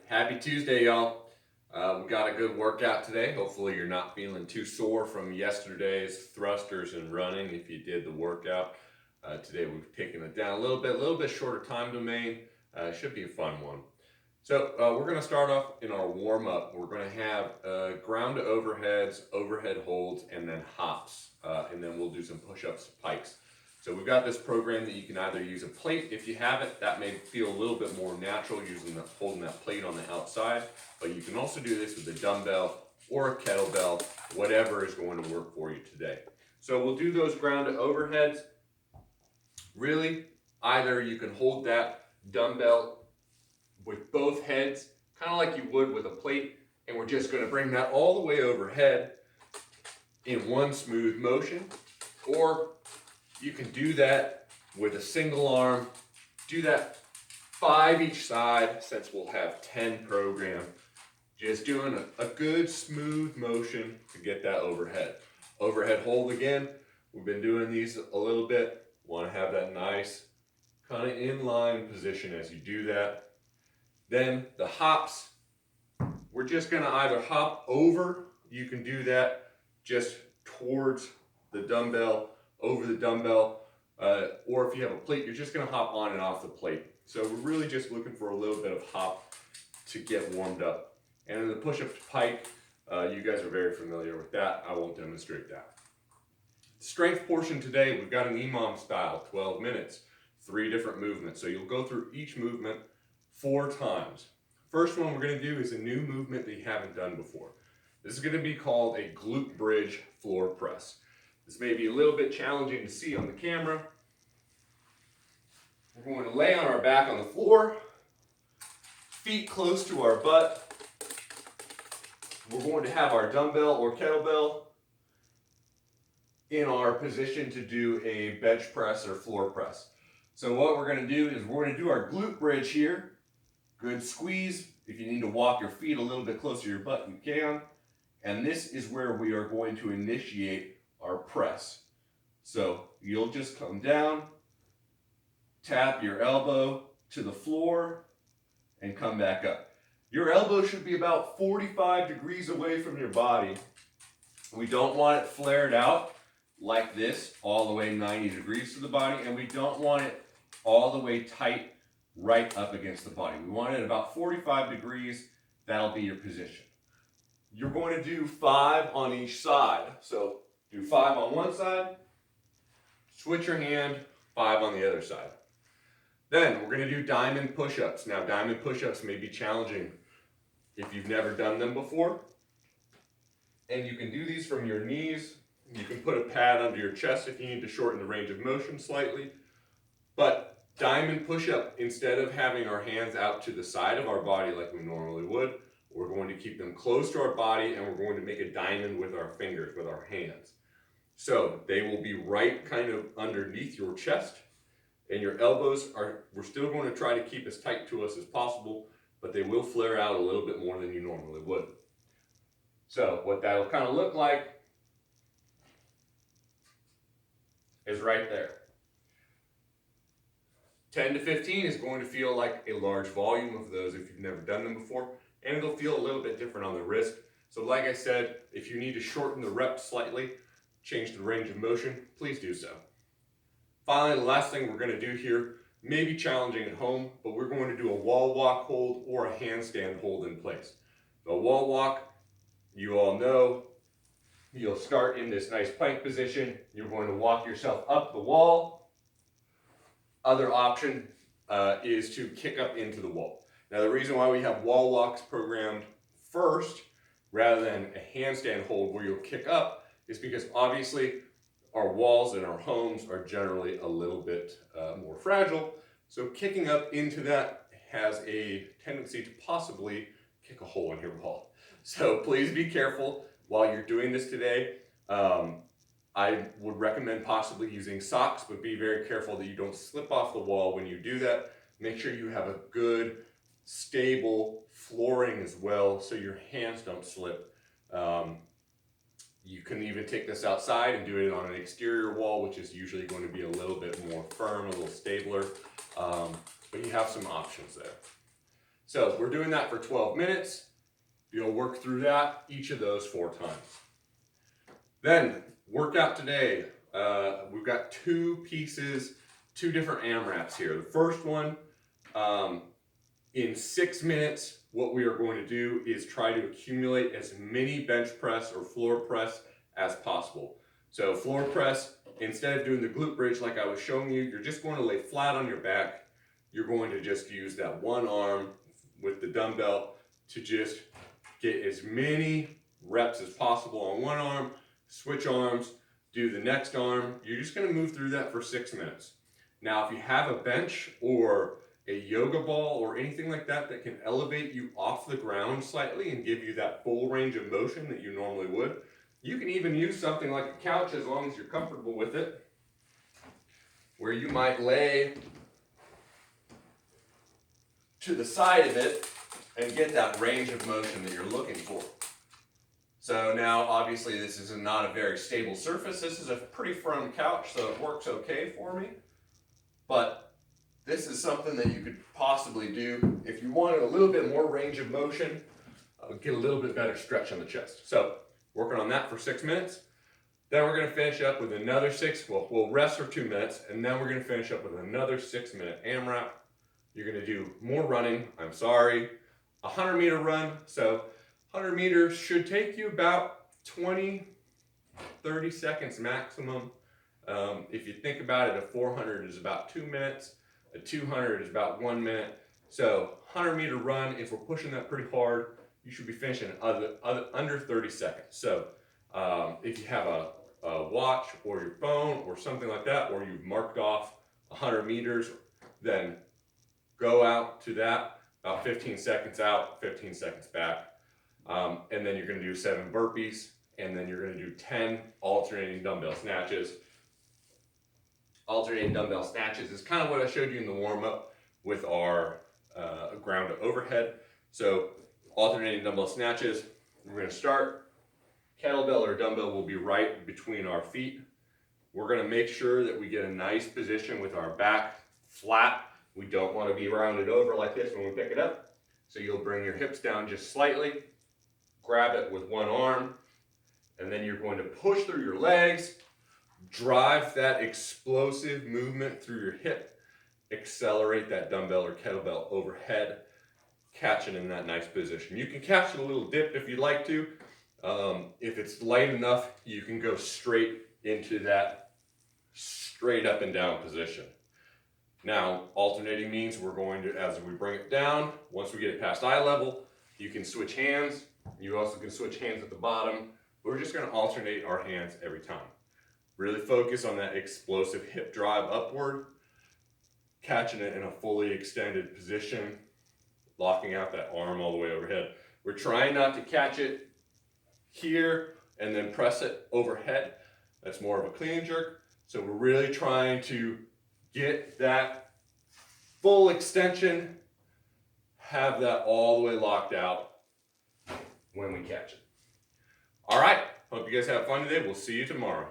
Happy Tuesday, y'all. We got a good workout today. Hopefully, you're not feeling too sore from yesterday's thrusters and running if you did the workout. Today, we've taken it down a little bit shorter time domain. Should be a fun one. So, we're going to start off in our warm up. We're going to have ground to overheads, overhead holds, and then hops. And then we'll do some push ups, pikes. So we've got this program that you can either use a plate if you have it. That may feel a little bit more natural holding that plate on the outside. But you can also do this with a dumbbell or a kettlebell, whatever is going to work for you today. So we'll do those ground to overheads. Really, either you can hold that dumbbell with both heads, kind of like you would with a plate, and we're just going to bring that all the way overhead in one smooth motion, or you can do that with a single arm. Do that 5 each side, since we'll have 10 programmed. Just doing a good smooth motion to get that overhead. Overhead hold again. We've been doing these a little bit. Want to have that nice kind of inline position as you do that. Then the hops, we're just going to either hop over. You can do that just towards the dumbbell, over the dumbbell, or if you have a plate, you're just going to hop on and off the plate. So we're really just looking for a little bit of hop to get warmed up. And in the push-up to pike, you guys are very familiar with that. I won't demonstrate that. Strength portion today, we've got an EMOM style, 12 minutes, 3 different movements. So you'll go through each movement 4 times. First one we're going to do is a new movement that you haven't done before. This is going to be called a glute bridge floor press. This may be a little bit challenging to see on the camera. We're going to lay on our back on the floor, feet close to our butt. We're going to have our dumbbell or kettlebell in our position to do a bench press or floor press. So what we're going to do is we're going to do our glute bridge here. Good squeeze. If you need to walk your feet a little bit closer to your butt, you can. And this is where we are going to initiate our press. So you'll just come down, tap your elbow to the floor, and come back up. Your elbow should be about 45 degrees away from your body. We don't want it flared out like this, all the way 90 degrees to the body, and we don't want it all the way tight right up against the body. We want it about 45 degrees. That'll be your position. You're going to do 5 on each side. So do 5 on one side, switch your hand, 5 on the other side. Then we're going to do diamond push-ups. Now, diamond push-ups may be challenging if you've never done them before. And you can do these from your knees. You can put a pad under your chest if you need to shorten the range of motion slightly. But diamond push-up, instead of having our hands out to the side of our body like we normally would, we're going to keep them close to our body, and we're going to make a diamond with our fingers, with our hands. So they will be right kind of underneath your chest, and your elbows we're still going to try to keep as tight to us as possible, but they will flare out a little bit more than you normally would. So what that'll kind of look like is right there. 10 to 15 is going to feel like a large volume of those if you've never done them before, and it'll feel a little bit different on the wrist. So like I said, if you need to shorten the reps slightly, change the range of motion, please do so. Finally, the last thing we're going to do here may be challenging at home, but we're going to do a wall walk hold or a handstand hold in place. The wall walk, you all know, you'll start in this nice plank position. You're going to walk yourself up the wall. Other option is to kick up into the wall. Now, the reason why we have wall walks programmed first rather than a handstand hold where you'll kick up is because obviously our walls in our homes are generally a little bit more fragile. So kicking up into that has a tendency to possibly kick a hole in your wall. So please be careful while you're doing this today. I would recommend possibly using socks, but be very careful that you don't slip off the wall when you do that. Make sure you have a good, stable flooring as well so your hands don't slip. You can even take this outside and do it on an exterior wall, which is usually going to be a little bit more firm, a little stabler, but you have some options there. So we're doing that for 12 minutes. You'll work through that, each of those 4 times. Then, workout today. We've got 2 pieces, 2 different AMRAPs here. The first one, in 6 minutes, what we are going to do is try to accumulate as many bench press or floor press as possible. So floor press, instead of doing the glute bridge like I was showing you, you're just going to lay flat on your back. You're going to just use that one arm with the dumbbell to just get as many reps as possible on one arm, switch arms, do the next arm. You're just going to move through that for 6 minutes. Now, if you have a bench or a yoga ball or anything like that that can elevate you off the ground slightly and give you that full range of motion that you normally would, you can even use something like a couch as long as you're comfortable with it, where you might lay to the side of it and get that range of motion that you're looking for. So now, obviously, this is not a very stable surface. This is a pretty firm couch, so it works okay for me. But this is something that you could possibly do if you wanted a little bit more range of motion, get a little bit better stretch on the chest. So, working on that for 6 minutes. Then we're going to finish up with another 6. We'll rest for 2 minutes, and then we're going to finish up with another 6-minute AMRAP. You're going to do more running. I'm sorry, 100-meter run. So 100 meters should take you about 20, 30 seconds maximum. If you think about it, a 400 is about 2 minutes. A 200 is about 1 minute. So 100-meter run, if we're pushing that pretty hard, you should be finishing under 30 seconds. So if you have a watch or your phone or something like that, or you've marked off 100 meters, then go out to that, about 15 seconds out, 15 seconds back. And then you're going to do 7 burpees, and then you're going to do 10 alternating dumbbell snatches. Alternating dumbbell snatches is kind of what I showed you in the warm-up with our ground to overhead. So alternating dumbbell snatches, we're going to start. Kettlebell or dumbbell will be right between our feet. We're going to make sure that we get a nice position with our back flat. We don't want to be rounded over like this when we pick it up. So you'll bring your hips down just slightly, grab it with one arm, and then you're going to push through your legs, drive that explosive movement through your hip, accelerate that dumbbell or kettlebell overhead, catch it in that nice position. You can catch it a little dip if you'd like to. If it's light enough, you can go straight into that straight up and down position. Now, alternating means we're going to, as we bring it down, once we get it past eye level, you can switch hands. You also can switch hands at the bottom. We're just going to alternate our hands every time. Really focus on that explosive hip drive upward, catching it in a fully extended position, locking out that arm all the way overhead. We're trying not to catch it here and then press it overhead. That's more of a clean and jerk. So we're really trying to get that full extension, have that all the way locked out when we catch it. All right, hope you guys have fun today. We'll see you tomorrow.